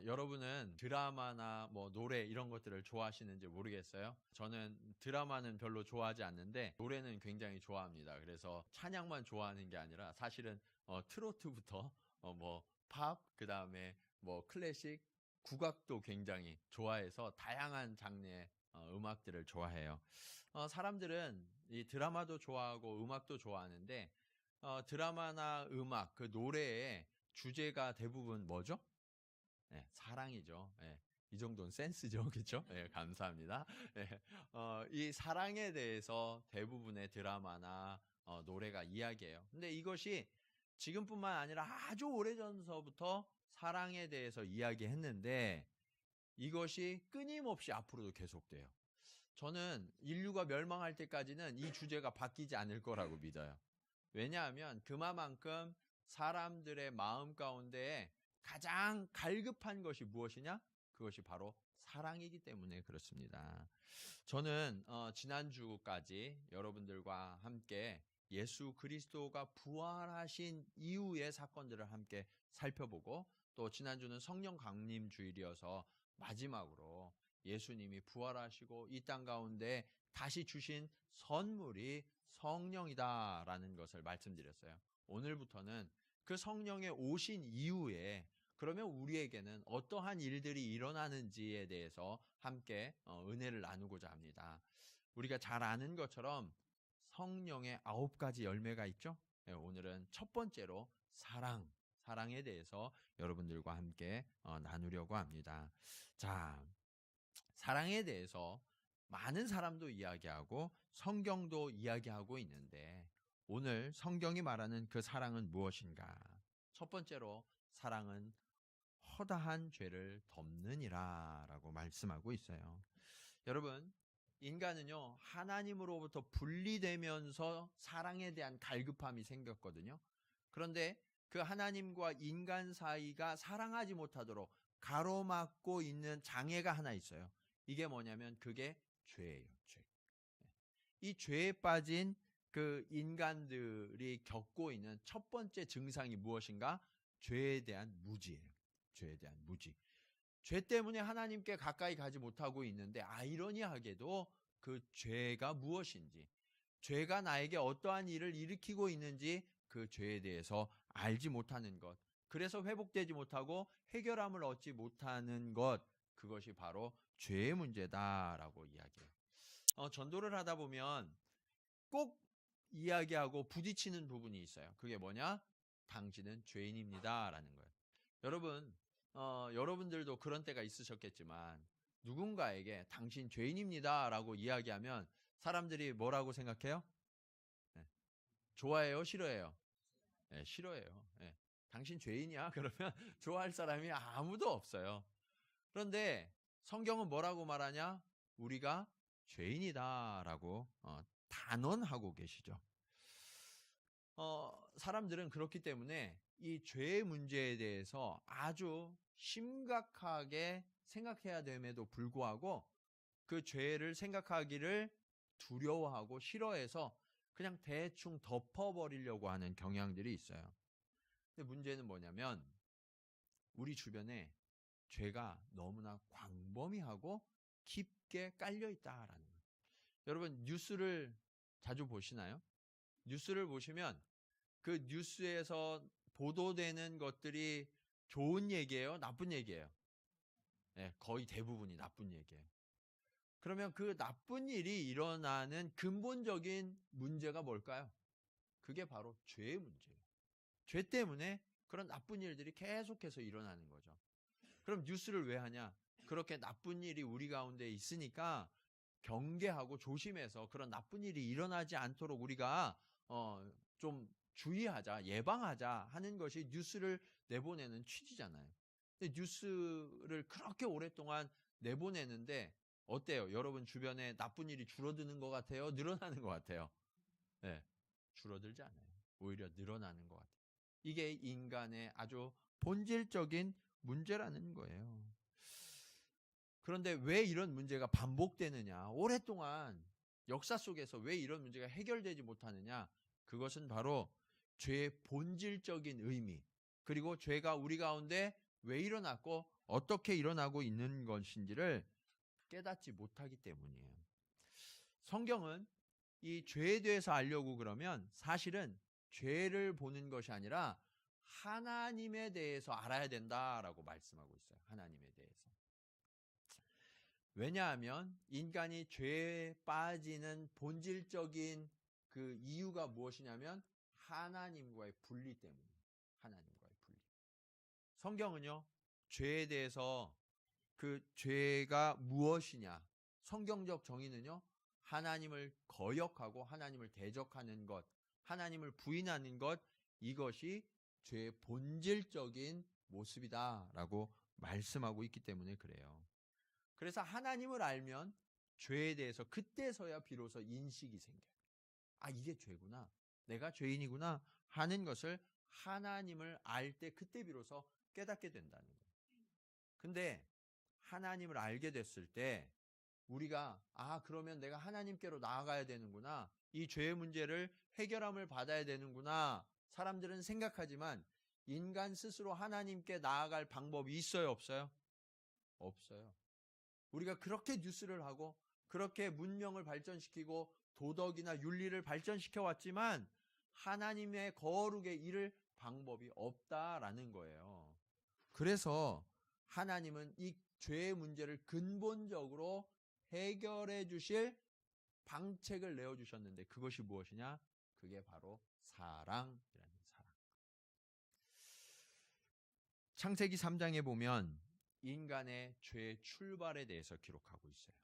여러분은 드라마나 뭐 노래 이런 것들을 좋아하시는지 모르겠어요. 저는 드라마는 별로 좋아하지 않는데 노래는 굉장히 좋아합니다. 그래서 찬양만 좋아하는 게 아니라 사실은 트로트부터 뭐 팝, 그다음에 뭐 클래식, 국악도 굉장히 좋아해서 다양한 장르의 음악들을 좋아해요. 사람들은 이 드라마도 좋아하고 음악도 좋아하는데 드라마나 음악, 그 노래의 주제가 대부분 뭐죠? 네, 사랑이죠. 네, 이 정도는 센스죠. 그렇죠? 네, 감사합니다. 네, 이 사랑에 대해서 대부분의 드라마나 노래가 이야기해요. 근데 이것이 지금뿐만 아니라 아주 오래전서부터 사랑에 대해서 이야기했는데 이것이 끊임없이 앞으로도 계속돼요. 저는 인류가 멸망할 때까지는 이 주제가 바뀌지 않을 거라고 믿어요. 왜냐하면 그만큼 사람들의 마음 가운데 가장 갈급한 것이 무엇이냐? 그것이 바로 사랑이기 때문에 그렇습니다. 저는 지난주까지 여러분들과 함께 예수 그리스도가 부활하신 이후의 사건들을 함께 살펴보고, 또 지난주는 성령 강림 주일이어서 마지막으로 예수님이 부활하시고 이 땅 가운데 다시 주신 선물이 성령이다라는 것을 말씀드렸어요. 오늘부터는 그 성령의 오신 이후에 그러면 우리에게는 어떠한 일들이 일어나는지에 대해서 함께 은혜를 나누고자 합니다. 우리가 잘 아는 것처럼 성령의 9가지 열매가 있죠. 오늘은 첫 번째로 사랑에 대해서 여러분들과 함께 나누려고 합니다. 자, 사랑에 대해서 많은 사람도 이야기하고 성경도 이야기하고 있는데, 오늘 성경이 말하는 그 사랑은 무엇인가? 첫 번째로 사랑은 허다한 죄를 덮느니라 라고 말씀하고 있어요. 여러분, 인간은요, 하나님으로부터 분리되면서 사랑에 대한 갈급함이 생겼거든요. 그런데 그 하나님과 인간 사이가 사랑하지 못하도록 가로막고 있는 장애가 하나 있어요. 이게 뭐냐면 그게 죄예요, 죄. 이 죄에 빠진 그 인간들이 겪고 있는 첫 번째 증상이 무엇인가? 죄에 대한 무지예요. 죄에 대한 무지. 죄 때문에 하나님께 가까이 가지 못하고 있는데, 아이러니하게도 그 죄가 무엇인지, 죄가 나에게 어떠한 일을 일으키고 있는지 그 죄에 대해서 알지 못하는 것, 그래서 회복되지 못하고 해결함을 얻지 못하는 것, 그것이 바로 죄의 문제다라고 이야기해요. 전도를 하다 보면 꼭 이야기하고 부딪히는 부분이 있어요. 그게 뭐냐? 당신은 죄인입니다 라는 거예요. 여러분, 여러분들도 그런 때가 있으셨겠지만 누군가에게 당신 죄인입니다 라고 이야기하면 사람들이 뭐라고 생각해요? 네. 좋아해요? 싫어해요? 네, 싫어해요. 네. 당신 죄인이야? 그러면 좋아할 사람이 아무도 없어요. 그런데 성경은 뭐라고 말하냐? 우리가 죄인이다 라고 단언하고 계시죠. 사람들은 그렇기 때문에 이 죄의 문제에 대해서 아주 심각하게 생각해야 됨에도 불구하고 그 죄를 생각하기를 두려워하고 싫어해서 그냥 대충 덮어버리려고 하는 경향들이 있어요. 근데 문제는 뭐냐면 우리 주변에 죄가 너무나 광범위하고 깊게 깔려 있다라는 거예요. 여러분, 뉴스를 자주 보시나요? 뉴스를 보시면 그 뉴스에서 보도되는 것들이 좋은 얘기예요? 나쁜 얘기예요? 네, 거의 대부분이 나쁜 얘기예요. 그러면 그 나쁜 일이 일어나는 근본적인 문제가 뭘까요? 그게 바로 죄의 문제예요. 죄 때문에 그런 나쁜 일들이 계속해서 일어나는 거죠. 그럼 뉴스를 왜 하냐? 그렇게 나쁜 일이 우리 가운데 있으니까 경계하고 조심해서 그런 나쁜 일이 일어나지 않도록 우리가 좀 주의하자, 예방하자 하는 것이 뉴스를 내보내는 취지잖아요. 근데 뉴스를 그렇게 오랫동안 내보내는데 어때요? 여러분 주변에 나쁜 일이 줄어드는 것 같아요? 늘어나는 것 같아요? 네, 줄어들지 않아요. 오히려 늘어나는 것 같아요. 이게 인간의 아주 본질적인 문제라는 거예요. 그런데 왜 이런 문제가 반복되느냐? 오랫동안 역사 속에서 왜 이런 문제가 해결되지 못하느냐? 그것은 바로 죄의 본질적인 의미, 그리고 죄가 우리 가운데 왜 일어났고 어떻게 일어나고 있는 것인지를 깨닫지 못하기 때문이에요. 성경은 이 죄에 대해서 알려고 그러면 사실은 죄를 보는 것이 아니라 하나님에 대해서 알아야 된다라고 말씀하고 있어요. 하나님에 대해서. 왜냐하면 인간이 죄에 빠지는 본질적인 그 이유가 무엇이냐면 하나님과의 분리 때문이에요. 하나님과의 분리. 성경은요, 죄에 대해서 그 죄가 무엇이냐, 성경적 정의는요, 하나님을 거역하고 하나님을 대적하는 것, 하나님을 부인하는 것, 이것이 죄의 본질적인 모습이다라고 말씀하고 있기 때문에 그래요. 그래서 하나님을 알면 죄에 대해서 그때서야 비로소 인식이 생겨요. 아, 이게 죄구나. 내가 죄인이구나 하는 것을 하나님을 알 때 그때 비로소 깨닫게 된다는 거예요. 근데 하나님을 알게 됐을 때 우리가 그러면 내가 하나님께로 나아가야 되는구나. 이 죄의 문제를 해결함을 받아야 되는구나. 사람들은 생각하지만 인간 스스로 하나님께 나아갈 방법이 있어요, 없어요? 없어요. 우리가 그렇게 뉴스를 하고 그렇게 문명을 발전시키고 도덕이나 윤리를 발전시켜 왔지만 하나님의 거룩에 이를 방법이 없다라는 거예요. 그래서 하나님은 이 죄의 문제를 근본적으로 해결해 주실 방책을 내어주셨는데 그것이 무엇이냐? 그게 바로 사랑이라는 사랑. 창세기 3장에 보면 인간의 죄의 출발에 대해서 기록하고 있어요.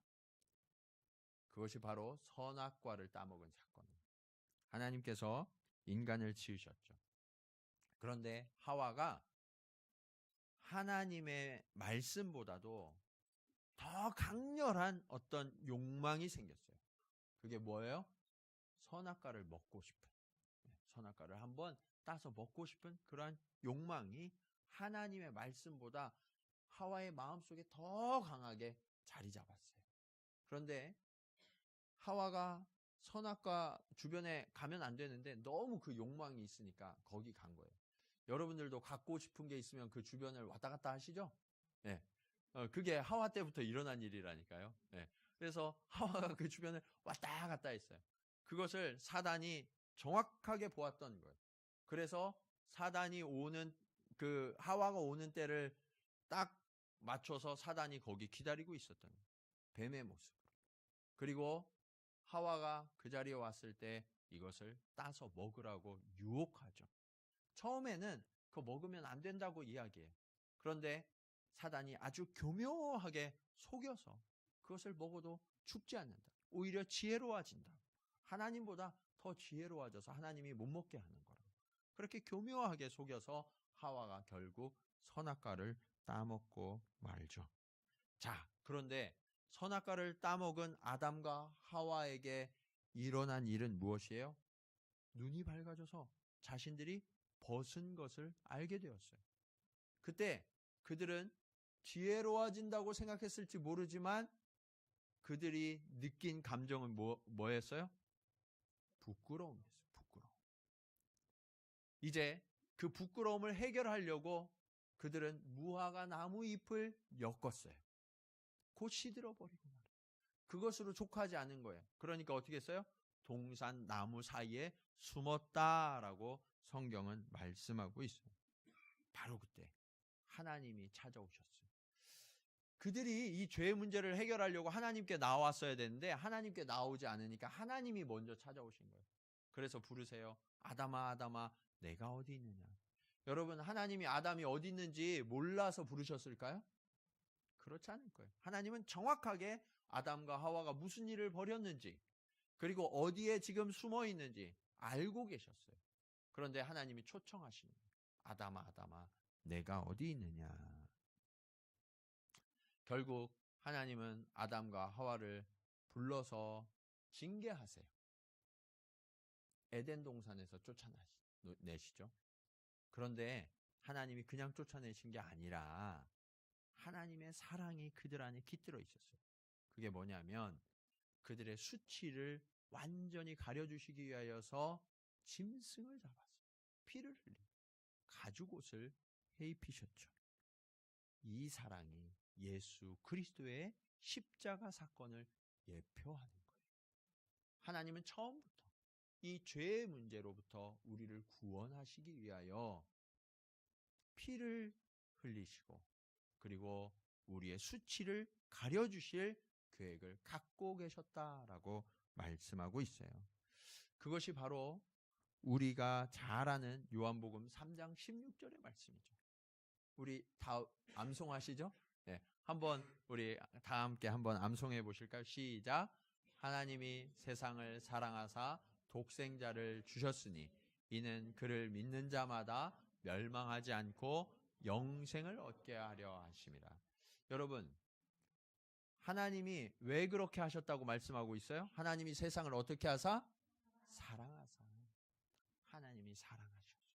그것이 바로 선악과를 따먹은 사건입니다. 하나님께서 인간을 지으셨죠. 그런데 하와가 하나님의 말씀보다도 더 강렬한 어떤 욕망이 생겼어요. 그게 뭐예요? 선악과를 먹고 싶은, 선악과를 한번 따서 먹고 싶은 그러한 욕망이 하나님의 말씀보다 하와의 마음속에 더 강하게 자리 잡았어요. 그런데 하와가 선악과 주변에 가면 안 되는데 너무 그 욕망이 있으니까 거기 간 거예요. 여러분들도 갖고 싶은 게 있으면 그 주변을 왔다 갔다 하시죠? 네. 그게 하와 때부터 일어난 일이라니까요. 네. 그래서 하와가 그 주변을 왔다 갔다 했어요. 그것을 사단이 정확하게 보았던 거예요. 그래서 사단이 오는 그 하와가 오는 때를 딱 맞춰서 사단이 거기 기다리고 있었던 거예요. 뱀의 모습으로. 그리고 하와가 그 자리에 왔을 때 이것을 따서 먹으라고 유혹하죠. 처음에는 그거 먹으면 안 된다고 이야기해요. 그런데 사단이 아주 교묘하게 속여서 그것을 먹어도 죽지 않는다. 오히려 지혜로워진다. 하나님보다 더 지혜로워져서 하나님이 못 먹게 하는 거라고. 그렇게 교묘하게 속여서 하와가 결국 선악과를 따먹고 말죠. 자, 그런데 선악과를 따먹은 아담과 하와에게 일어난 일은 무엇이에요? 눈이 밝아져서 자신들이 벗은 것을 알게 되었어요. 그때 그들은 지혜로워진다고 생각했을지 모르지만 그들이 느낀 감정은 뭐였어요? 부끄러움이었어요. 부끄러움. 이제 그 부끄러움을 해결하려고 그들은 무화과 나무 잎을 엮었어요. 곧 시들어버리고 말이에요. 그것으로 족하지 않은 거예요. 그러니까 어떻게 했어요? 동산 나무 사이에 숨었다라고 성경은 말씀하고 있어요. 바로 그때 하나님이 찾아오셨어요. 그들이 이 죄의 문제를 해결하려고 하나님께 나왔어야 되는데 하나님께 나오지 않으니까 하나님이 먼저 찾아오신 거예요. 그래서 부르세요. 아담아 아담아 내가 어디 있느냐. 여러분 하나님이 아담이 어디 있는지 몰라서 부르셨을까요? 그렇지 않을 거예요. 하나님은 정확하게 아담과 하와가 무슨 일을 벌였는지 그리고 어디에 지금 숨어 있는지 알고 계셨어요. 그런데 하나님이 초청하시는 거예요. 아담아 아담아 내가 어디 있느냐. 결국 하나님은 아담과 하와를 불러서 징계하세요. 에덴 동산에서 쫓아내시죠. 그런데 하나님이 그냥 쫓아내신 게 아니라 하나님의 사랑이 그들 안에 깃들어 있었어요. 그게 뭐냐면 그들의 수치를 완전히 가려주시기 위하여서 짐승을 잡았어요. 피를 흘리고 가죽옷을 해 입히셨죠. 이 사랑이 예수 그리스도의 십자가 사건을 예표하는 거예요. 하나님은 처음부터 이 죄의 문제로부터 우리를 구원하시기 위하여 피를 흘리시고 그리고 우리의 수치를 가려주실 계획을 갖고 계셨다라고 말씀하고 있어요. 그것이 바로 우리가 잘 아는 요한복음 3장 16절의 말씀이죠. 우리 다 암송하시죠? 네, 한번 우리 다 함께 한번 암송해 보실까요? 시작. 하나님이 세상을 사랑하사 독생자를 주셨으니 이는 그를 믿는 자마다 멸망하지 않고 영생을 얻게 하려 하심이라. 여러분, 하나님이 왜 그렇게 하셨다고 말씀하고 있어요? 하나님이 세상을 어떻게 하사? 사랑하사. 하나님이 사랑하셨어요.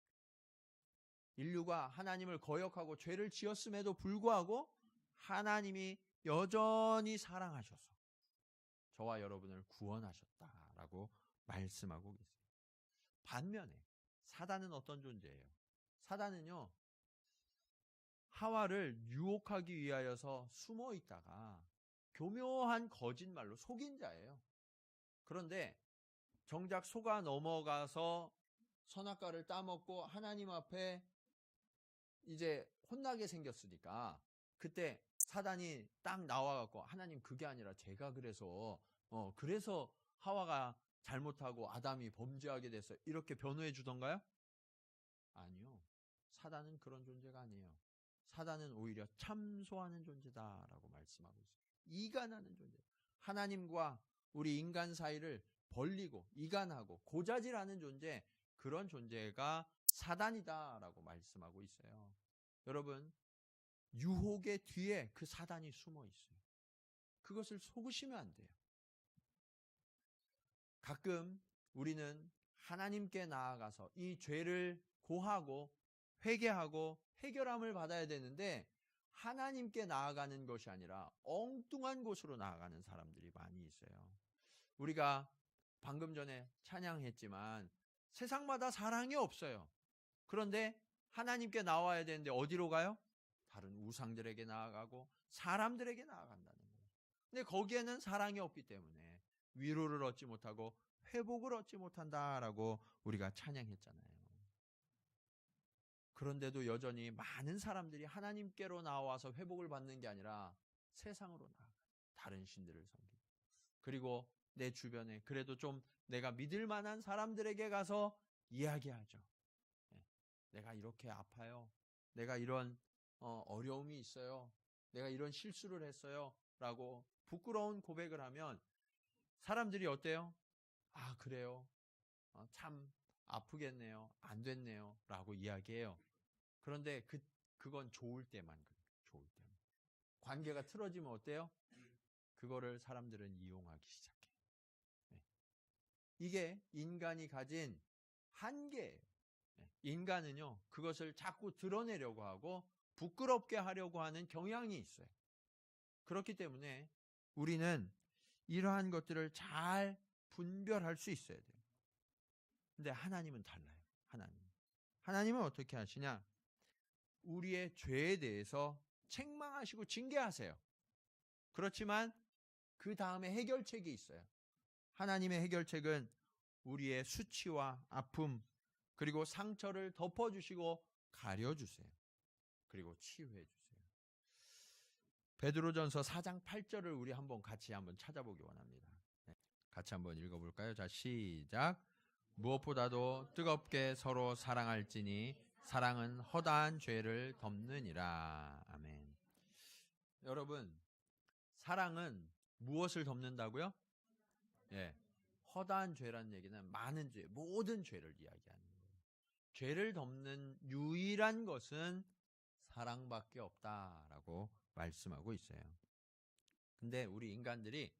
인류가 하나님을 거역하고 죄를 지었음에도 불구하고 하나님이 여전히 사랑하셔서 저와 여러분을 구원하셨다라고 말씀하고 계세요. 반면에 사단은 어떤 존재예요? 사단은요, 하와를 유혹하기 위하여서 숨어 있다가 교묘한 거짓말로 속인 자예요. 그런데 정작 속아 넘어가서 선악과를 따먹고 하나님 앞에 이제 혼나게 생겼으니까 그때 사단이 딱 나와갖고 하나님 그게 아니라 제가 그래서 하와가 잘못하고 아담이 범죄하게 돼서 이렇게 변호해 주던가요? 아니요. 사단은 그런 존재가 아니에요. 사단은 오히려 참소하는 존재다라고 말씀하고 있어요. 이간하는 존재. 하나님과 우리 인간 사이를 벌리고 이간하고 고자질하는 존재, 그런 존재가 사단이다라고 말씀하고 있어요. 여러분, 유혹의 뒤에 그 사단이 숨어 있어요. 그것을 속으시면 안 돼요. 가끔 우리는 하나님께 나아가서 이 죄를 고하고 회개하고 해결함을 받아야 되는데 하나님께 나아가는 것이 아니라 엉뚱한 곳으로 나아가는 사람들이 많이 있어요. 우리가 방금 전에 찬양했지만 세상마다 사랑이 없어요. 그런데 하나님께 나와야 되는데 어디로 가요? 다른 우상들에게 나아가고 사람들에게 나아간다는 거예요. 근데 거기에는 사랑이 없기 때문에 위로를 얻지 못하고 회복을 얻지 못한다라고 우리가 찬양했잖아요. 그런데도 여전히 많은 사람들이 하나님께로 나와서 회복을 받는 게 아니라 세상으로 나아가 다른 신들을 섬기고, 그리고 내 주변에 그래도 좀 내가 믿을 만한 사람들에게 가서 이야기하죠. 내가 이렇게 아파요. 내가 이런 어려움이 있어요. 내가 이런 실수를 했어요. 라고 부끄러운 고백을 하면 사람들이 어때요? 아, 그래요? 참 아프겠네요. 안 됐네요. 라고 이야기해요. 그런데 그건 좋을 때만 그래요. 좋을 때만. 관계가 틀어지면 어때요? 그거를 사람들은 이용하기 시작해요. 네. 이게 인간이 가진 한계예요. 네. 인간은요, 그것을 자꾸 드러내려고 하고 부끄럽게 하려고 하는 경향이 있어요. 그렇기 때문에 우리는 이러한 것들을 잘 분별할 수 있어야 돼요. 근데 하나님은 달라요. 하나님은 어떻게 하시냐? 우리의 죄에 대해서 책망하시고 징계하세요. 그렇지만 그 다음에 해결책이 있어요. 하나님의 해결책은 우리의 수치와 아픔, 그리고 상처를 덮어주시고 가려주세요. 그리고 치유해 주세요. 베드로전서 4장 8절을 우리 같이 한번 찾아보기 원합니다. 네, 같이 한번 읽어볼까요? 자, 시작. 무엇보다도 뜨겁게 서로 사랑할지니 사랑은 허다한 죄를 덮느니라. 아멘. 여러분, 사랑은 무엇을 덮는다고요? 예, 허다한 죄라는 얘기는 많은 죄, 모든 죄를 이야기하는 거예요. 죄를 덮는 유일한 것은 사랑밖에 없다라고 말씀하고 있어요. 근데 우리 인간들이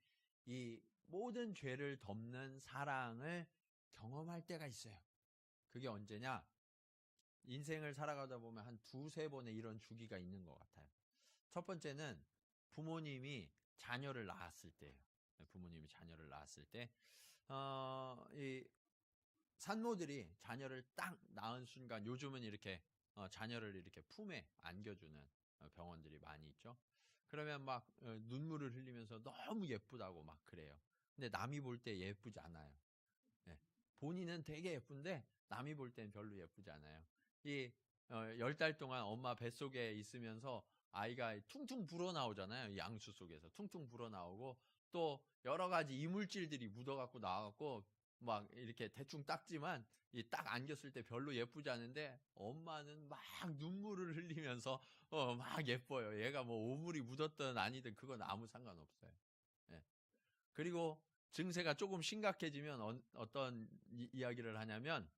이 모든 죄를 덮는 사랑을 경험할 때가 있어요. 그게 언제냐? 인생을 살아가다 보면 한 두세 번의 이런 주기가 있는 것 같아요. 첫 번째는 부모님이 자녀를 낳았을 때예요. 부모님이 자녀를 낳았을 때, 이 산모들이 자녀를 딱 낳은 순간, 요즘은 이렇게 자녀를 이렇게 품에 안겨주는 병원들이 많이 있죠. 그러면 막 눈물을 흘리면서 너무 예쁘다고 막 그래요. 근데 남이 볼 때 예쁘지 않아요. 예. 본인은 되게 예쁜데 남이 볼 땐 별로 예쁘지 않아요. 이 10달 동안 엄마 뱃속에 있으면서 아이가 퉁퉁 불어나오잖아요. 이 양수 속에서 퉁퉁 불어나오고 또 여러 가지 이물질들이 묻어갖고 나와갖고 막 이렇게 대충 닦지만 이 딱 안겼을 때 별로 예쁘지 않은데 엄마는 막 눈물을 흘리면서 막 예뻐요. 얘가 뭐 오물이 묻었든 아니든 그건 아무 상관없어요. 예. 그리고 증세가 조금 심각해지면 어떤 이야기를 하냐면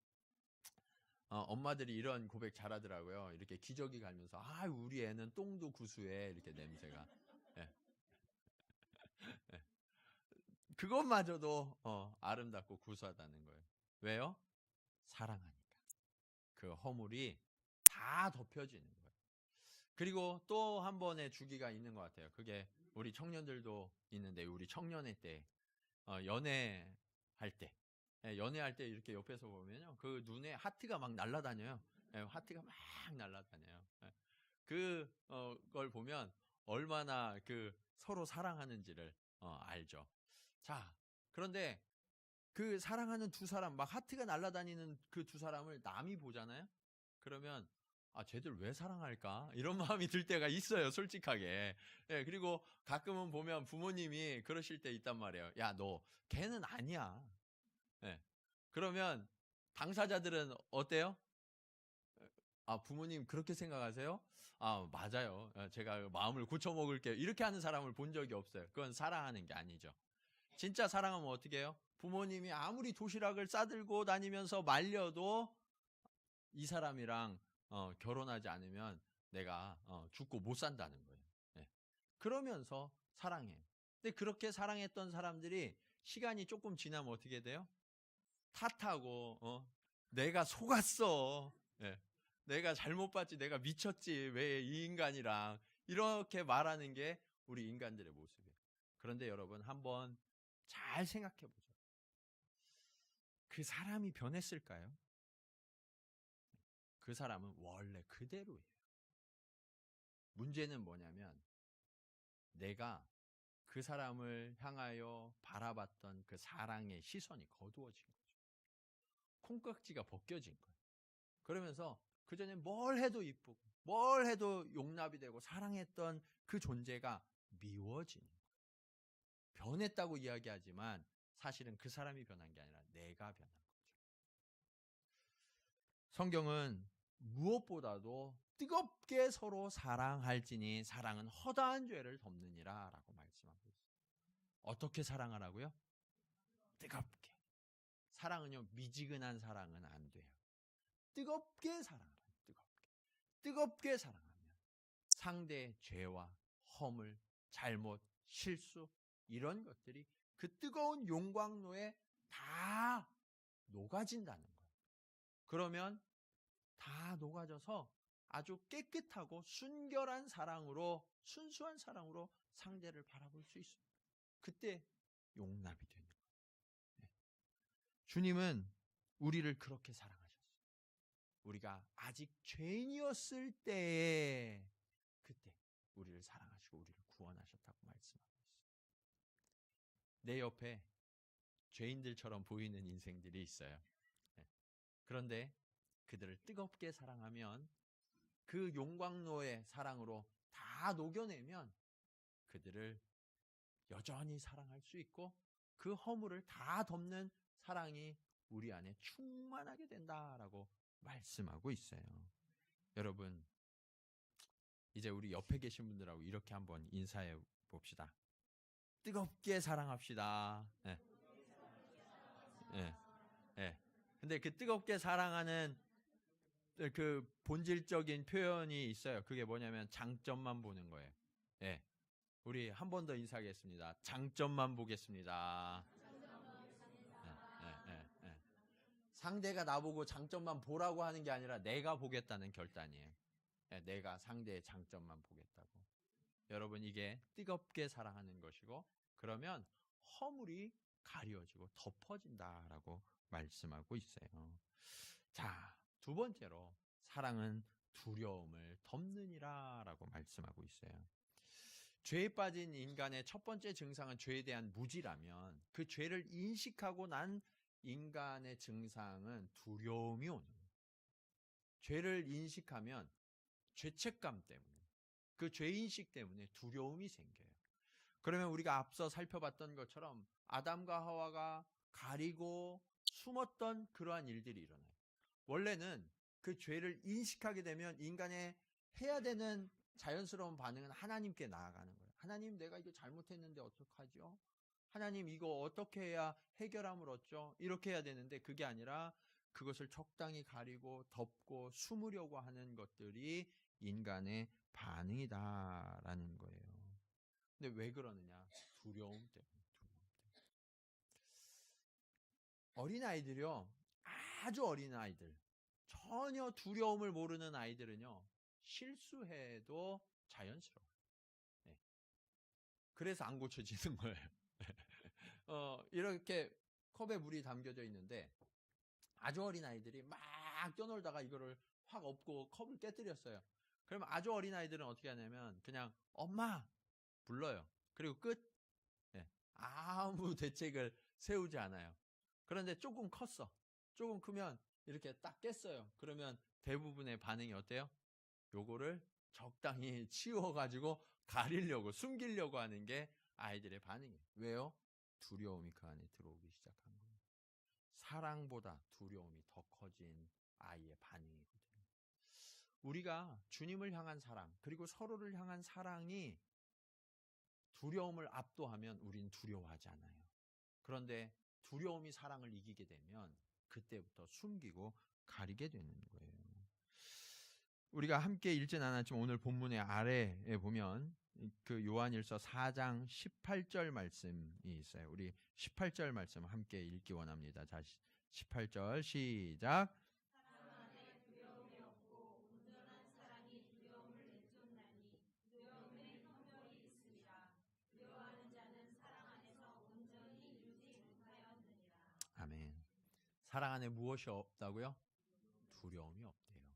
엄마들이 이런 고백 잘하더라고요. 이렇게 기저귀 갈면서 우리 애는 똥도 구수해 이렇게 냄새가. 예. 예. 그것마저도 아름답고 구수하다는 거예요. 왜요? 사랑하니까. 그 허물이 다 덮여지는 거예요. 그리고 또 한 번의 주기가 있는 것 같아요. 그게 우리 청년들도 있는데 우리 청년의 때 연애할 때 연애할 때 이렇게 옆에서 보면요 그 눈에 하트가 막 날아다녀요. 하트가 막 날아다녀요. 그걸 보면 얼마나 그 서로 사랑하는지를 알죠. 자, 그런데 그 사랑하는 두 사람 막 하트가 날아다니는 그 두 사람을 남이 보잖아요. 그러면 쟤들 왜 사랑할까? 이런 마음이 들 때가 있어요, 솔직하게. 예, 그리고 가끔은 보면 부모님이 그러실 때 있단 말이에요. 야, 너 걔는 아니야. 예. 그러면 당사자들은 어때요? 부모님 그렇게 생각하세요? 맞아요. 제가 마음을 고쳐먹을게요. 이렇게 하는 사람을 본 적이 없어요. 그건 사랑하는 게 아니죠. 진짜 사랑하면 어떻게 해요? 부모님이 아무리 도시락을 싸들고 다니면서 말려도 이 사람이랑 결혼하지 않으면 내가 죽고 못 산다는 거예요. 예. 그러면서 사랑해요. 근데 그렇게 사랑했던 사람들이 시간이 조금 지나면 어떻게 돼요? 탓하고 내가 속았어. 예. 내가 잘못 봤지, 내가 미쳤지, 왜 이 인간이랑 이렇게 말하는 게 우리 인간들의 모습이에요. 그런데 여러분 한번 잘 생각해 보죠. 그 사람이 변했을까요? 그 사람은 원래 그대로예요. 문제는 뭐냐면 내가 그 사람을 향하여 바라봤던 그 사랑의 시선이 거두어진 거죠. 콩깍지가 벗겨진 거예요. 그러면서 그전에 뭘 해도 이쁘고 뭘 해도 용납이 되고 사랑했던 그 존재가 미워지는 거예요. 변했다고 이야기하지만 사실은 그 사람이 변한 게 아니라 내가 변한 거죠. 성경은 무엇보다도 뜨겁게 서로 사랑할지니 사랑은 허다한 죄를 덮느니라 라고 말씀하고 있어요. 어떻게 사랑하라고요? 뜨겁게. 사랑은요, 미지근한 사랑은 안 돼요. 뜨겁게 사랑하라. 뜨겁게. 뜨겁게 사랑하면 상대의 죄와 허물, 잘못, 실수 이런 것들이 그 뜨거운 용광로에 다 녹아진다는 거예요. 그러면 다 녹아져서 아주 깨끗하고 순결한 사랑으로, 순수한 사랑으로 상대를 바라볼 수 있습니다. 그때 용납이 되는 거예요. 네. 주님은 우리를 그렇게 사랑하셨어요. 우리가 아직 죄인이었을 때에 그때 우리를 사랑하시고 우리를 구원하셨다고 말씀하고 있어요. 내 옆에 죄인들처럼 보이는 인생들이 있어요. 네. 그런데 그들을 뜨겁게 사랑하면 그 용광로의 사랑으로 다 녹여내면 그들을 여전히 사랑할 수 있고 그 허물을 다 덮는 사랑이 우리 안에 충만하게 된다라고 말씀하고 있어요. 여러분, 이제 우리 옆에 계신 분들하고 이렇게 한번 인사해 봅시다. 뜨겁게 사랑합시다. 네. 네. 네. 근데 그 뜨겁게 사랑하는 그 본질적인 표현이 있어요. 그게 뭐냐면 장점만 보는 거예요. 예. 우리 한 번 더 인사하겠습니다. 장점만 보겠습니다. 예, 예, 예. 상대가 나보고 장점만 보라고 하는 게 아니라 내가 보겠다는 결단이에요. 예, 내가 상대의 장점만 보겠다고. 여러분 이게 뜨겁게 사랑하는 것이고 그러면 허물이 가려지고 덮어진다라고 말씀하고 있어요. 자, 두 번째로 사랑은 두려움을 덮느니라 라고 말씀하고 있어요. 죄에 빠진 인간의 첫 번째 증상은 죄에 대한 무지라면 그 죄를 인식하고 난 인간의 증상은 두려움이 오는 거예요. 죄를 인식하면 죄책감 때문에 그 죄인식 때문에 두려움이 생겨요. 그러면 우리가 앞서 살펴봤던 것처럼 아담과 하와가 가리고 숨었던 그러한 일들이 일어나요. 원래는 그 죄를 인식하게 되면 인간의 해야 되는 자연스러운 반응은 하나님께 나아가는 거예요. 하나님, 내가 이거 잘못했는데 어떡하죠? 하나님, 이거 어떻게 해야 해결함을 얻죠? 이렇게 해야 되는데 그게 아니라 그것을 적당히 가리고 덮고 숨으려고 하는 것들이 인간의 반응이다라는 거예요. 근데 왜 그러느냐? 두려움 때문에. 어린아이들이요, 아주 어린아이들, 전혀 두려움을 모르는 아이들은요, 실수해도 자연스러워요. 네. 그래서 안 고쳐지는 거예요. 이렇게 컵에 물이 담겨져 있는데 아주 어린아이들이 막 뛰어놀다가 이거를 확 엎고 컵을 깨뜨렸어요. 그러면 아주 어린아이들은 어떻게 하냐면 그냥 엄마 불러요. 그리고 끝. 네. 아무 대책을 세우지 않아요. 그런데 조금 컸어. 조금 크면 이렇게 딱 깼어요. 그러면 대부분의 반응이 어때요? 요거를 적당히 치워가지고 가리려고, 숨기려고 하는 게 아이들의 반응이에요. 왜요? 두려움이 그 안에 들어오기 시작한 거예요. 사랑보다 두려움이 더 커진 아이의 반응이거든요. 우리가 주님을 향한 사랑, 그리고 서로를 향한 사랑이 두려움을 압도하면 우린 두려워하지 않아요. 그런데 두려움이 사랑을 이기게 되면 그때부터 숨기고 가리게 되는 거예요. 우리가 함께 읽진 않았지만 오늘 본문의 아래에 보면 그 요한일서 4장 18절 말씀이 있어요. 우리 18절 말씀 함께 읽기 원합니다. 자, 18절 시작. 아멘. 사랑 안에 무엇이 없다고요? 두려움이 없대요.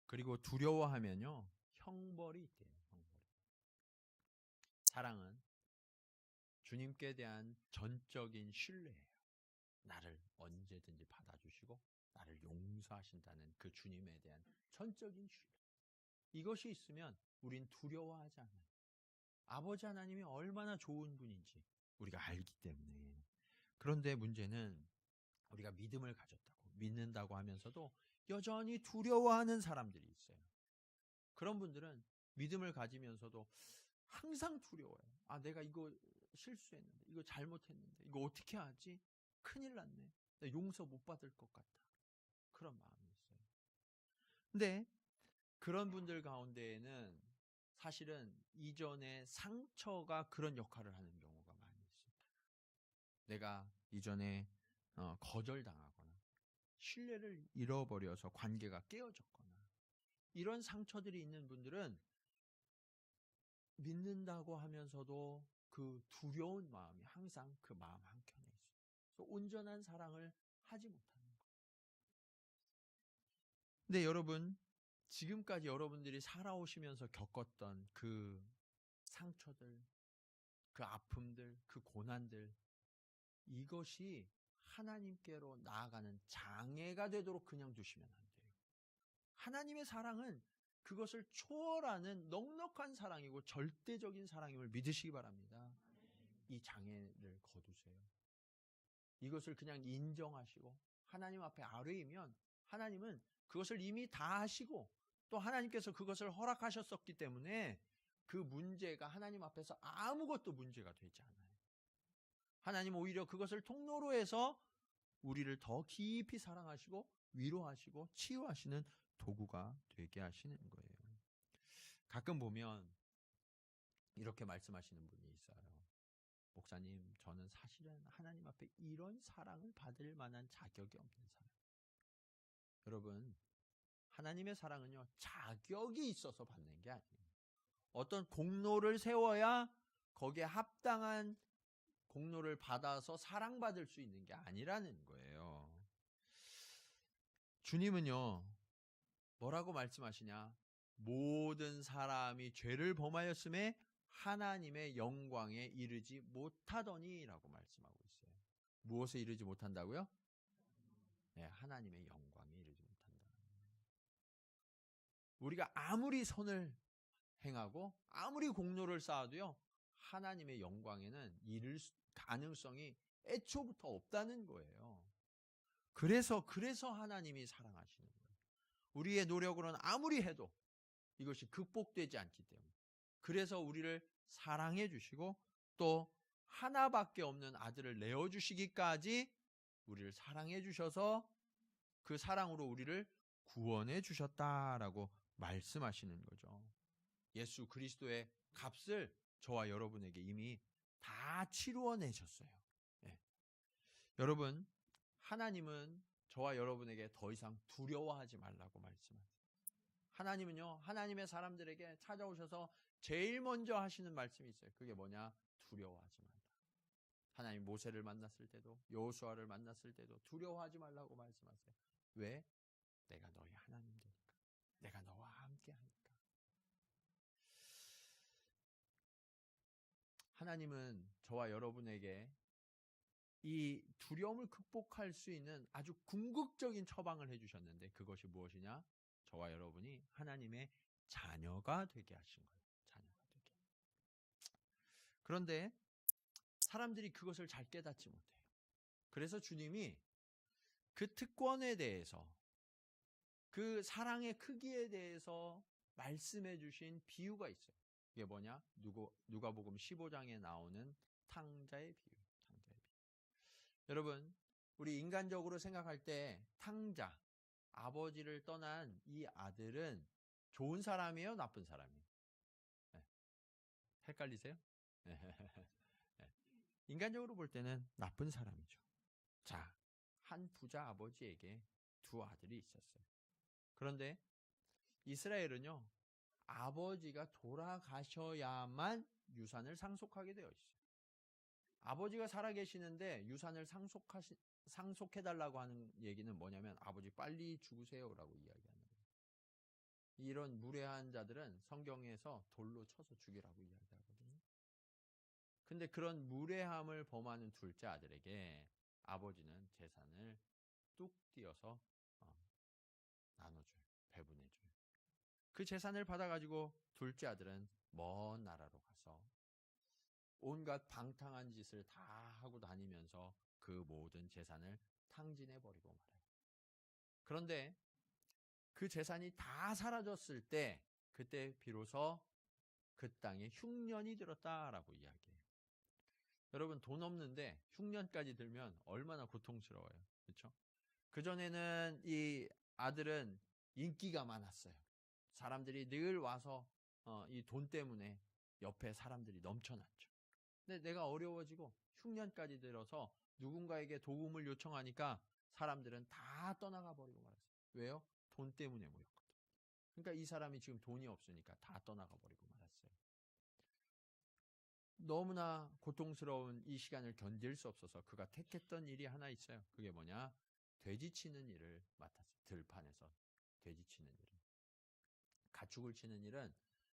그리고 두려워하면요, 형벌이 있대요. 형벌이. 사랑은 주님께 대한 전적인 신뢰예요. 나를 언제든지 받아주시고 나를 용서하신다는 그 주님에 대한 전적인 신뢰. 이것이 있으면 우린 두려워하지 않아요. 아버지 하나님이 얼마나 좋은 분인지 우리가 알기 때문에. 그런데 문제는 우리가 믿음을 가졌다고, 믿는다고 하면서도 여전히 두려워하는 사람들이 있어요. 그런 분들은 믿음을 가지면서도 항상 두려워요. 아, 내가 이거 실수했는데, 이거 잘못했는데, 이거 어떻게 하지? 큰일 났네. 나 용서 못 받을 것 같다. 그런 마음이 있어요. 근데 그런 분들 가운데에는 사실은 이전에 상처가 그런 역할을 하는 경우가 많이 있습니다. 내가 이전에 거절당하거나 신뢰를 잃어버려서 관계가 깨어졌거나 이런 상처들이 있는 분들은 믿는다고 하면서도 그 두려운 마음이 항상 그 마음 한켠에 있어요. 그래서 온전한 사랑을 하지 못하는 거예요. 근데 여러분, 지금까지 여러분들이 살아오시면서 겪었던 그 상처들, 그 아픔들, 그 고난들, 이것이 하나님께로 나아가는 장애가 되도록 그냥 두시면 안 돼요. 하나님의 사랑은 그것을 초월하는 넉넉한 사랑이고 절대적인 사랑임을 믿으시기 바랍니다. 이 장애를 거두세요. 이것을 그냥 인정하시고 하나님 앞에 아뢰이면 하나님은 그것을 이미 다 하시고 또 하나님께서 그것을 허락하셨었기 때문에 그 문제가 하나님 앞에서 아무것도 문제가 되지 않아요. 하나님 오히려 그것을 통로로 해서 우리를 더 깊이 사랑하시고 위로하시고 치유하시는 도구가 되게 하시는 거예요. 가끔 보면 이렇게 말씀하시는 분이 있어요. 목사님, 저는 사실은 하나님 앞에 이런 사랑을 받을 만한 자격이 없는 사람. 여러분, 하나님의 사랑은요, 자격이 있어서 받는 게 아니에요. 어떤 공로를 세워야 거기에 합당한 공로를 받아서 사랑받을 수 있는 게 아니라는 거예요. 주님은요, 뭐라고 말씀하시냐? 모든 사람이 죄를 범하였음에 하나님의 영광에 이르지 못하더니라고 말씀하고 있어요. 무엇에 이르지 못한다고요? 네, 하나님의 영광에 이르지 못한다. 우리가 아무리 선을 행하고 아무리 공로를 쌓아도요, 하나님의 영광에는 이를 가능성이 애초부터 없다는 거예요. 그래서 하나님이 사랑하시는 거예요. 우리의 노력으로는 아무리 해도 이것이 극복되지 않기 때문에. 그래서 우리를 사랑해 주시고 또 하나밖에 없는 아들을 내어주시기까지 우리를 사랑해 주셔서 그 사랑으로 우리를 구원해 주셨다라고 말씀하시는 거죠. 예수 그리스도의 값을 저와 여러분에게 이미 다 치루어 내셨어요. 네. 여러분, 하나님은 저와 여러분에게 더 이상 두려워하지 말라고 말씀하세요. 하나님은요, 하나님의 사람들에게 찾아오셔서 제일 먼저 하시는 말씀이 있어요. 그게 뭐냐? 두려워하지 말라. 하나님 모세를 만났을 때도, 여호수아를 만났을 때도 두려워하지 말라고 말씀하세요. 왜? 내가 너희 하나님 되니까. 내가 너와 함께 하니까. 하나님은 저와 여러분에게 이 두려움을 극복할 수 있는 아주 궁극적인 처방을 해주셨는데 그것이 무엇이냐? 저와 여러분이 하나님의 자녀가 되게 하신 거예요. 자녀가 되게. 그런데 사람들이 그것을 잘 깨닫지 못해요. 그래서 주님이 그 특권에 대해서, 그 사랑의 크기에 대해서 말씀해 주신 비유가 있어요. 이게 뭐냐? 누가복음 15장에 나오는 탕자의 비유. 여러분, 우리 인간적으로 생각할 때 탕자, 아버지를 떠난 이 아들은 좋은 사람이에요? 나쁜 사람이에요? 네. 헷갈리세요? 네. 인간적으로 볼 때는 나쁜 사람이죠. 자, 한 부자 아버지에게 두 아들이 있었어요. 그런데 이스라엘은요, 아버지가 돌아가셔야만 유산을 상속하게 되어 있어요. 아버지가 살아계시는데 유산을 상속해달라고 하는 얘기는 뭐냐면 아버지 빨리 죽으세요라고 이야기하는 거예요. 이런 무례한 자들은 성경에서 돌로 쳐서 죽이라고 이야기하거든요. 근데 그런 무례함을 범하는 둘째 아들에게 아버지는 재산을 뚝 띄어서 나눠줘요. 배분해줘요. 그 재산을 받아가지고 둘째 아들은 먼 나라로 가서 온갖 방탕한 짓을 다 하고 다니면서 그 모든 재산을 탕진해버리고 말아요. 그런데 그 재산이 다 사라졌을 때 그때 비로소 그 땅에 흉년이 들었다라고 이야기해요. 여러분, 돈 없는데 흉년까지 들면 얼마나 고통스러워요. 그렇죠? 그전에는 이 아들은 인기가 많았어요. 사람들이 늘 와서 이 돈 때문에 옆에 사람들이 넘쳐났죠. 근데 내가 어려워지고 흉년까지 들어서 누군가에게 도움을 요청하니까 사람들은 다 떠나가 버리고 말았어요. 왜요? 돈 때문에 모였거든. 그러니까 이 사람이 지금 돈이 없으니까 다 떠나가 버리고 말았어요. 너무나 고통스러운 이 시간을 견딜 수 없어서 그가 택했던 일이 하나 있어요. 그게 뭐냐? 돼지 치는 일을 맡았어요. 들판에서 돼지 치는 일을. 가축을 치는 일은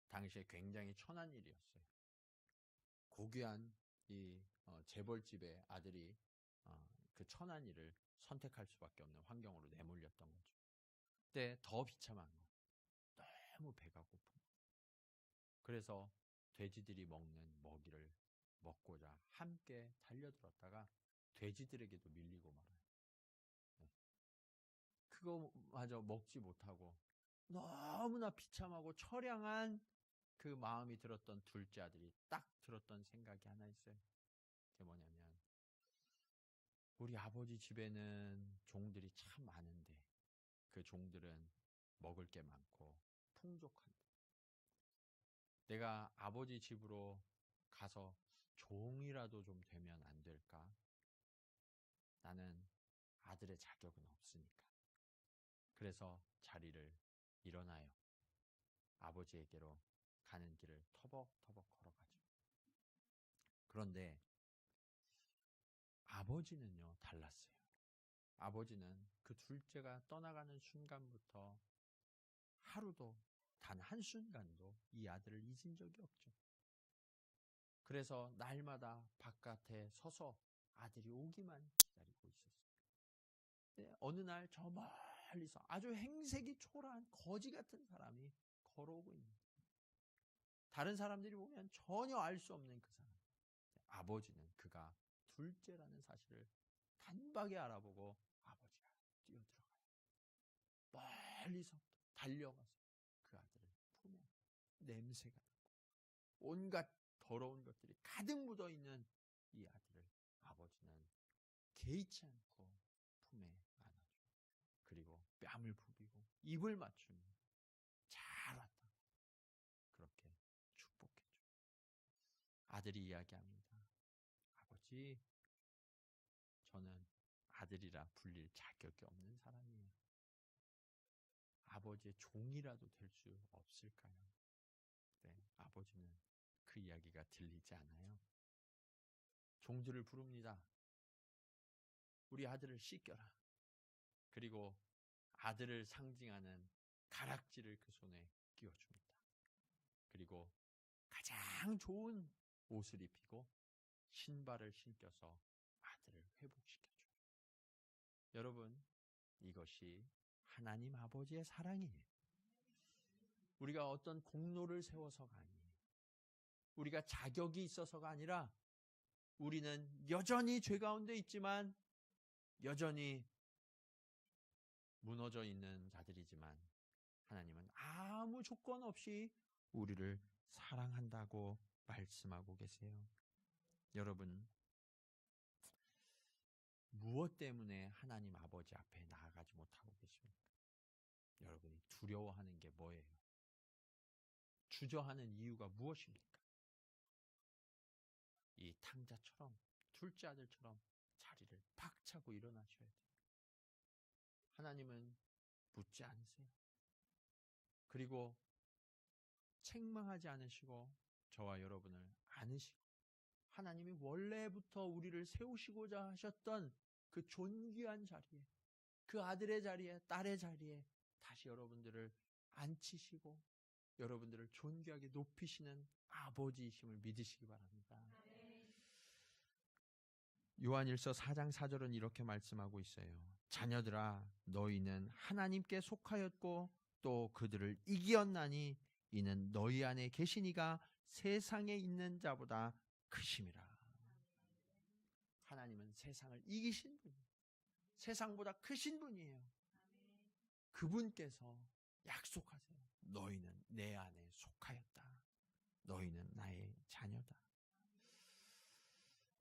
당시에 굉장히 천한 일이었어요. 고귀한 이 재벌집의 아들이 그 천한 일을 선택할 수밖에 없는 환경으로 내몰렸던 거죠. 근데 더 비참한 건 너무 배가 고픈 거. 그래서 돼지들이 먹는 먹이를 먹고자 함께 달려들었다가 돼지들에게도 밀리고 말아요. 네. 그거마저 먹지 못하고 너무나 비참하고 처량한 그 마음이 들었던 둘째 아들이 딱 들었던 생각이 하나 있어요. 그게 뭐냐면 우리 아버지 집에는 종들이 참 많은데 그 종들은 먹을 게 많고 풍족한데 내가 아버지 집으로 가서 종이라도 좀 되면 안 될까? 나는 아들의 자격은 없으니까. 그래서 자리를 일어나요. 아버지에게로 가는 길을 터벅터벅 걸어가죠. 그런데 아버지는요, 달랐어요. 아버지는 그 둘째가 떠나가는 순간부터 하루도 단 한순간도 이 아들을 잊은 적이 없죠. 그래서 날마다 바깥에 서서 아들이 오기만 기다리고 있었어요. 근데 어느 날 저 멀리서 아주 행색이 초라한 거지 같은 사람이 걸어오고 있는 거예요. 다른 사람들이 보면 전혀 알 수 없는 그 사람. 아버지는 그가 둘째라는 사실을 단박에 알아보고 아버지가 뛰어들어가요. 멀리서 달려가서 그 아들을 품에 냄새가 나고 온갖 더러운 것들이 가득 묻어있는 이 아들을 아버지는 개의치 않고 품에 안아줘요. 그리고 뺨을 부비고 입을 맞추며 잘 왔다. 그렇게 축복해줘요. 아들이 이야기합니다. 아버지, 저는 아들이라 불릴 자격이 없는 사람이에요. 아버지의 종이라도 될 수 없을까요? 네, 아버지는 그 이야기가 들리지 않아요. 종들을 부릅니다. 우리 아들을 씻겨라. 그리고 아들을 상징하는 가락지를 그 손에 끼워줍니다. 그리고 가장 좋은 옷을 입히고 신발을 신겨서 아들을 회복시켜줘요. 여러분, 이것이 하나님 아버지의 사랑이에요. 우리가 어떤 공로를 세워서가 아니에요. 우리가 자격이 있어서가 아니라 우리는 여전히 죄 가운데 있지만 여전히 무너져 있는 자들이지만 하나님은 아무 조건 없이 우리를 사랑한다고 말씀하고 계세요. 여러분, 무엇 때문에 하나님 아버지 앞에 나아가지 못하고 계십니까? 여러분이 두려워하는 게 뭐예요? 주저하는 이유가 무엇입니까? 이 탕자처럼, 둘째 아들처럼 자리를 팍 차고 일어나셔야 돼요. 하나님은 묻지 않으세요. 그리고 책망하지 않으시고 저와 여러분을 안으시고 하나님이 원래부터 우리를 세우시고자 하셨던 그 존귀한 자리에, 그 아들의 자리에, 딸의 자리에 다시 여러분들을 앉히시고 여러분들을 존귀하게 높이시는 아버지이심을 믿으시기 바랍니다. 요한일서 4장 4절은 이렇게 말씀하고 있어요. 자녀들아, 너희는 하나님께 속하였고 또 그들을 이기었나니 이는 너희 안에 계시니가 세상에 있는 자보다 크심이라. 하나님은 세상을 이기신 분이에요. 세상보다 크신 분이에요. 그분께서 약속하세요. 너희는 내 안에 속하였다. 너희는 나의 자녀다.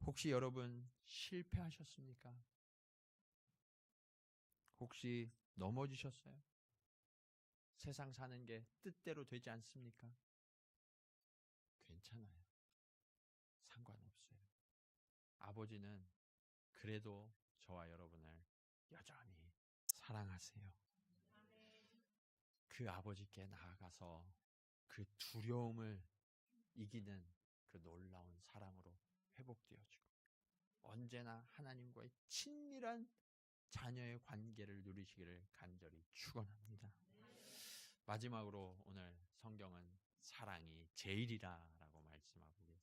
혹시 여러분 실패하셨습니까? 혹시 넘어지셨어요? 세상 사는 게 뜻대로 되지 않습니까? 괜찮아요. 상관없어요. 아버지는 그래도 저와 여러분을 여전히 사랑하세요. 그 아버지께 나아가서 그 두려움을 이기는 그 놀라운 사랑으로 회복되어지고 언제나 하나님과의 친밀한 자녀의 관계를 누리시기를 간절히 축원합니다. 마지막으로 오늘 성경은 사랑이 제일이라고 말씀하고 계세요.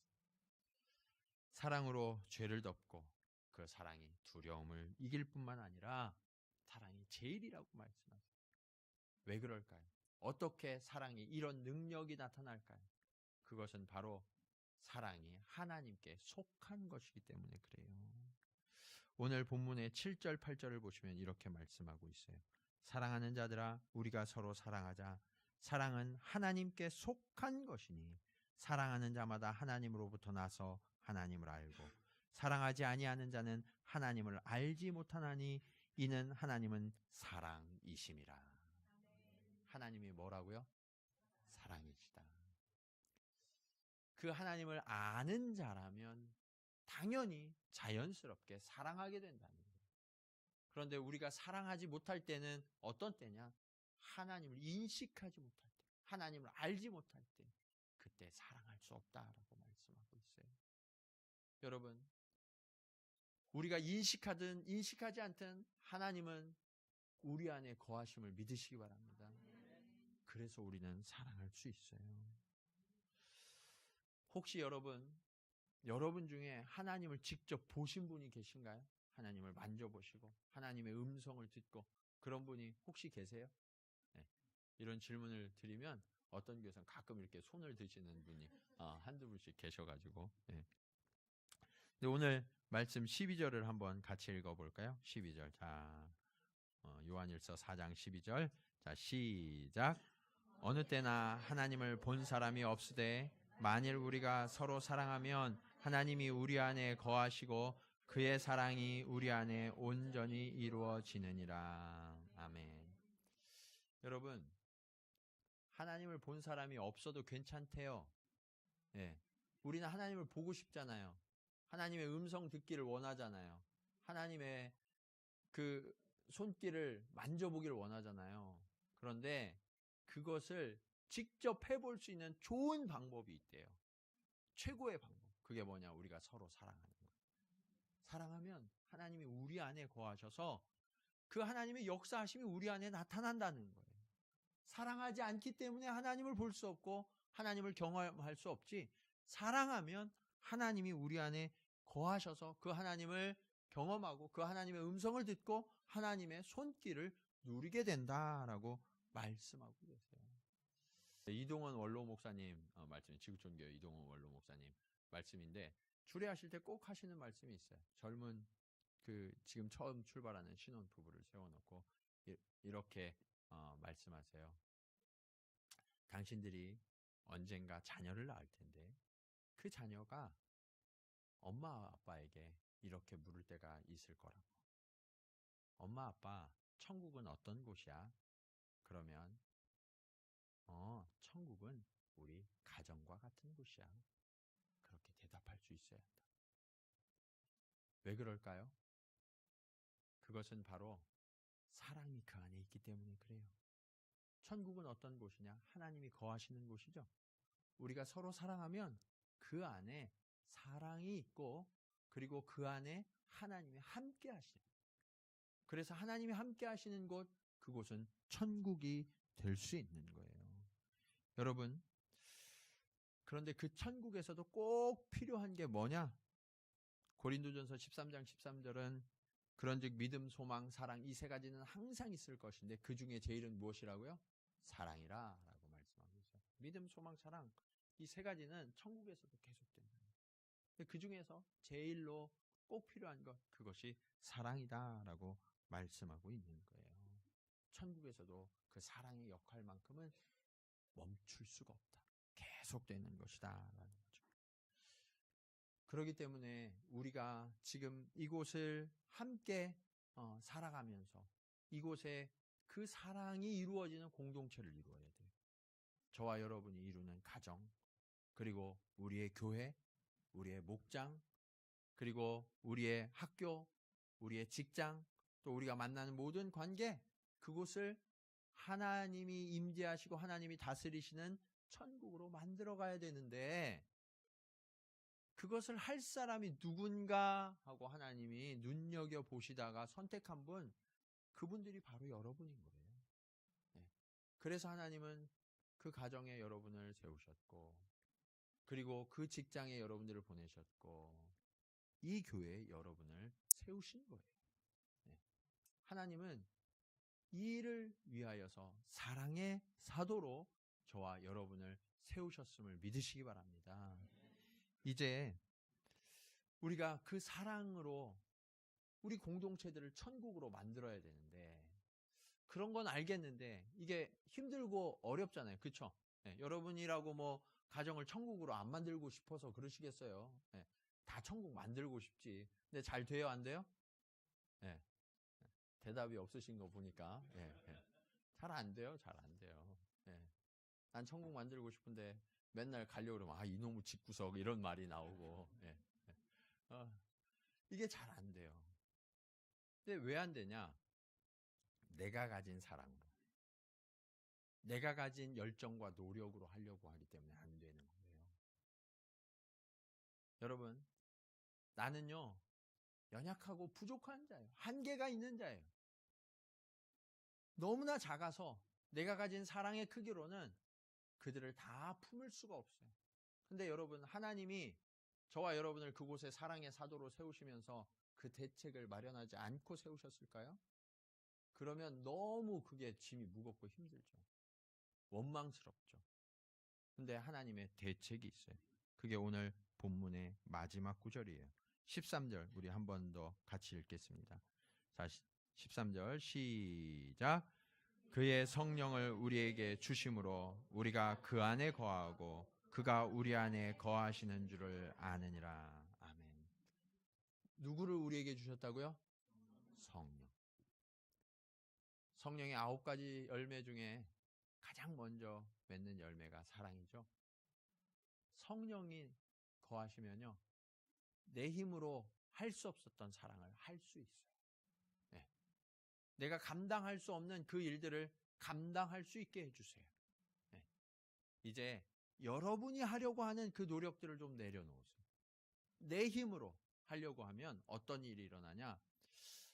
사랑으로 죄를 덮고 그 사랑이 두려움을 이길 뿐만 아니라 사랑이 제일이라고 말씀하세요. 왜 그럴까요? 어떻게 사랑이 이런 능력이 나타날까요? 그것은 바로 사랑이 하나님께 속한 것이기 때문에 그래요. 오늘 본문의 7절, 8절을 보시면 이렇게 말씀하고 있어요. 사랑하는 자들아, 우리가 서로 사랑하자. 사랑은 하나님께 속한 것이니 사랑하는 자마다 하나님으로부터 나서 하나님을 알고 사랑하지 아니하는 자는 하나님을 알지 못하나니 이는 하나님은 사랑이심이라. 하나님이 뭐라고요? 사랑이시다. 그 하나님을 아는 자라면 당연히 자연스럽게 사랑하게 된다는 거예요. 그런데 우리가 사랑하지 못할 때는 어떤 때냐? 하나님을 인식하지 못할 때, 하나님을 알지 못할 때, 그때 사랑할 수 없다라고 말씀하고 있어요. 여러분, 우리가 인식하든 인식하지 않든 하나님은 우리 안에 거하심을 믿으시기 바랍니다. 그래서 우리는 사랑할 수 있어요. 혹시 여러분 중에 하나님을 직접 보신 분이 계신가요? 하나님을 만져보시고 하나님의 음성을 듣고 그런 분이 혹시 계세요? 네. 이런 질문을 드리면 어떤 교회에서는 가끔 이렇게 손을 드시는 분이 한두 분씩 계셔가지고. 네. 근데 오늘 말씀 12절을 한번 같이 읽어볼까요? 12절. 자, 요한일서 4장 12절. 자, 시작. 어느 때나 하나님을 본 사람이 없으되 만일 우리가 서로 사랑하면 하나님이 우리 안에 거하시고 그의 사랑이 우리 안에 온전히 이루어지느니라. 아멘. 여러분, 하나님을 본 사람이 없어도 괜찮대요. 예. 우리는 하나님을 보고 싶잖아요. 하나님의 음성 듣기를 원하잖아요. 하나님의 그 손길을 만져보기를 원하잖아요. 그런데 그것을 직접 해볼 수 있는 좋은 방법이 있대요. 최고의 방법. 그게 뭐냐? 우리가 서로 사랑하는 거예요. 사랑하면 하나님이 우리 안에 거하셔서 그 하나님의 역사하심이 우리 안에 나타난다는 거예요. 사랑하지 않기 때문에 하나님을 볼 수 없고 하나님을 경험할 수 없지, 사랑하면 하나님이 우리 안에 거하셔서 그 하나님을 경험하고 그 하나님의 음성을 듣고 하나님의 손길을 누리게 된다라고 말씀하고 계세요. 이동원 원로 목사님 말씀, 지구촌교회 이동원 원로 목사님 말씀인데 주례하실 때 꼭 하시는 말씀이 있어요. 젊은 지금 처음 출발하는 신혼 부부를 세워놓고 이렇게 말씀하세요. 당신들이 언젠가 자녀를 낳을 텐데 그 자녀가 엄마 아빠에게 이렇게 물을 때가 있을 거라고. 엄마 아빠, 천국은 어떤 곳이야? 그러면 천국은 우리 가정과 같은 곳이야. 그렇게 대답할 수 있어야 한다. 왜 그럴까요? 그것은 바로 사랑이 그 안에 있기 때문에 그래요. 천국은 어떤 곳이냐? 하나님이 거하시는 곳이죠. 우리가 서로 사랑하면 그 안에 사랑이 있고 그리고 그 안에 하나님이 함께 하시는, 그래서 하나님이 함께 하시는 곳, 그곳은 천국이 될 수 있는 거예요. 여러분, 그런데 그 천국에서도 꼭 필요한 게 뭐냐? 고린도전서 13장 13절은 그런즉 믿음, 소망, 사랑 이 세 가지는 항상 있을 것인데 그 중에 제일은 무엇이라고요? 사랑이라 라고 말씀하고 있어요. 믿음, 소망, 사랑 이 세 가지는 천국에서도 계속된다. 그 중에서 제일로 꼭 필요한 것, 그것이 사랑이다라고 말씀하고 있는 거예요. 천국에서도 그 사랑의 역할만큼은 멈출 수가 없다. 계속되는 것이다 라는 거죠. 그렇기 때문에 우리가 지금 이곳을 함께 살아가면서 이곳에 그 사랑이 이루어지는 공동체를 이루어야 돼요. 저와 여러분이 이루는 가정, 그리고 우리의 교회, 우리의 목장, 그리고 우리의 학교, 우리의 직장, 또 우리가 만나는 모든 관계, 그곳을 하나님이 임재하시고 하나님이 다스리시는 천국으로 만들어 가야 되는데 그것을 할 사람이 누군가 하고 하나님이 눈여겨보시다가 선택한 분, 그분들이 바로 여러분인 거예요. 네. 그래서 하나님은 그 가정에 여러분을 세우셨고 그리고 그 직장에 여러분들을 보내셨고 이 교회에 여러분을 세우신 거예요. 네. 하나님은 이 일을 위하여서 사랑의 사도로 저와 여러분을 세우셨음을 믿으시기 바랍니다. 이제 우리가 그 사랑으로 우리 공동체들을 천국으로 만들어야 되는데 그런 건 알겠는데 이게 힘들고 어렵잖아요. 그렇죠? 네, 여러분이라고 뭐 가정을 천국으로 안 만들고 싶어서 그러시겠어요? 네, 다 천국 만들고 싶지. 근데 잘 돼요? 안 돼요? 네, 대답이 없으신 거 보니까 잘 안 돼요. 잘 안 돼요. 네, 난 천국 만들고 싶은데 맨날 가려고 그러면 이놈의 집구석 이런 말이 나오고 이게 잘 안 돼요. 근데 왜 안 되냐? 내가 가진 사랑으로, 내가 가진 열정과 노력으로 하려고 하기 때문에 안 되는 거예요. 여러분, 나는요, 연약하고 부족한 자예요. 한계가 있는 자예요. 너무나 작아서 내가 가진 사랑의 크기로는 그들을 다 품을 수가 없어요. 근데 여러분, 하나님이 저와 여러분을 그곳에 사랑의 사도로 세우시면서 그 대책을 마련하지 않고 세우셨을까요? 그러면 너무 그게 짐이 무겁고 힘들죠. 원망스럽죠. 근데 하나님의 대책이 있어요. 그게 오늘 본문의 마지막 구절이에요. 13절 우리 한 번 더 같이 읽겠습니다. 자, 13절 시작. 그의 성령을 우리에게 주심으로 우리가 그 안에 거하고 그가 우리 안에 거하시는 줄을 아느니라. 아멘. 누구를 우리에게 주셨다고요? 성령. 성령의 9가지 열매 중에 가장 먼저 맺는 열매가 사랑이죠. 성령이 거하시면요, 내 힘으로 할 수 없었던 사랑을 할 수 있어요. 네. 내가 감당할 수 없는 그 일들을 감당할 수 있게 해주세요. 네. 이제 여러분이 하려고 하는 그 노력들을 좀 내려놓으세요. 내 힘으로 하려고 하면 어떤 일이 일어나냐?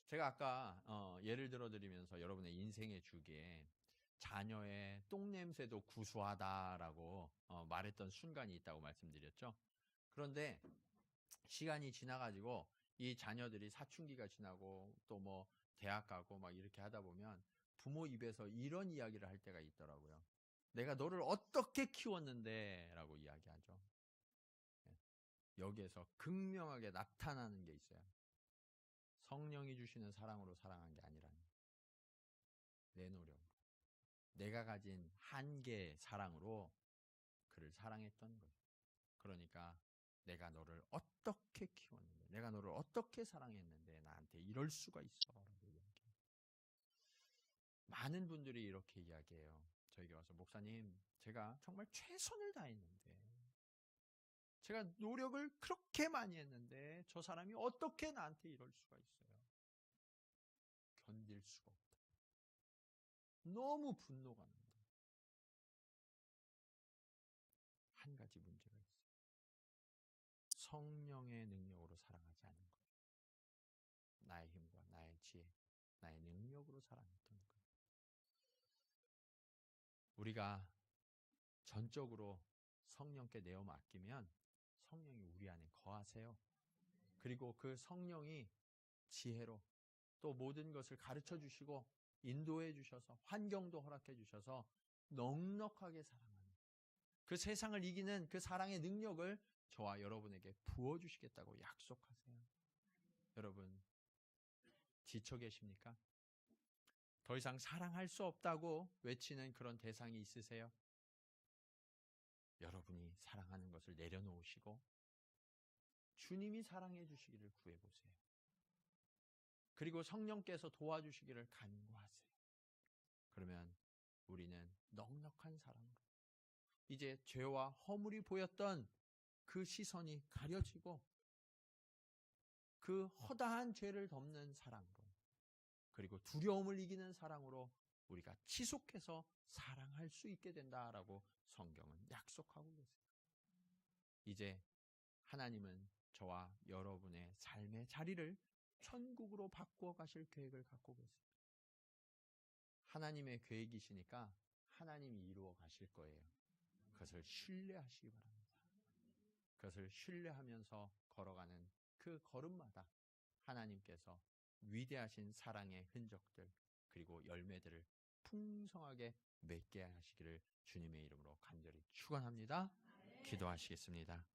제가 아까 예를 들어 드리면서 여러분의 인생의 주기에 자녀의 똥냄새도 구수하다라고 말했던 순간이 있다고 말씀드렸죠. 그런데 시간이 지나가지고 이 자녀들이 사춘기가 지나고 또 뭐 대학 가고 막 이렇게 하다 보면 부모 입에서 이런 이야기를 할 때가 있더라고요. 내가 너를 어떻게 키웠는데 라고 이야기하죠. 여기에서 극명하게 나타나는 게 있어요. 성령이 주시는 사랑으로 사랑한 게 아니라는, 내 노력으로, 내가 가진 한계의 사랑으로 그를 사랑했던 거예요. 그러니까 내가 너를 어떻게 키웠는데, 내가 너를 어떻게 사랑했는데 나한테 이럴 수가 있어 라고 이야기해요. 많은 분들이 이렇게 이야기해요. 저에게 와서, 목사님, 제가 정말 최선을 다했는데, 제가 노력을 그렇게 많이 했는데 저 사람이 어떻게 나한테 이럴 수가 있어요. 견딜 수가 없다. 너무 분노가 난다. 한 가지 문제가 있어요. 성령의 능력으로 사랑하지 않은 거예요. 나의 힘과 나의 지혜, 나의 능력으로 사랑했던 거예요. 우리가 전적으로 성령께 내어 맡기면 성령이 우리 안에 거하세요. 그리고 그 성령이 지혜로 또 모든 것을 가르쳐 주시고 인도해 주셔서 환경도 허락해 주셔서 넉넉하게 사랑하는, 그 세상을 이기는 그 사랑의 능력을 저와 여러분에게 부어주시겠다고 약속하세요. 여러분, 지쳐 계십니까? 더 이상 사랑할 수 없다고 외치는 그런 대상이 있으세요? 여러분이 사랑하는 것을 내려놓으시고 주님이 사랑해 주시기를 구해보세요. 그리고 성령께서 도와주시기를 간구하세요. 그러면 우리는 넉넉한 사랑으로, 이제 죄와 허물이 보였던 그 시선이 가려지고 그 허다한 죄를 덮는 사랑으로, 그리고 두려움을 이기는 사랑으로 우리가 지속해서 사랑할 수 있게 된다라고 성경은 약속하고 계세요. 이제 하나님은 저와 여러분의 삶의 자리를 천국으로 바꾸어 가실 계획을 갖고 계세요. 하나님의 계획이시니까 하나님이 이루어 가실 거예요. 그것을 신뢰하시기 바랍니다. 그것을 신뢰하면서 걸어가는 그 걸음마다 하나님께서 위대하신 사랑의 흔적들 그리고 열매들을 풍성하게 맺게 하시기를 주님의 이름으로 간절히 축원합니다. 기도하시겠습니다.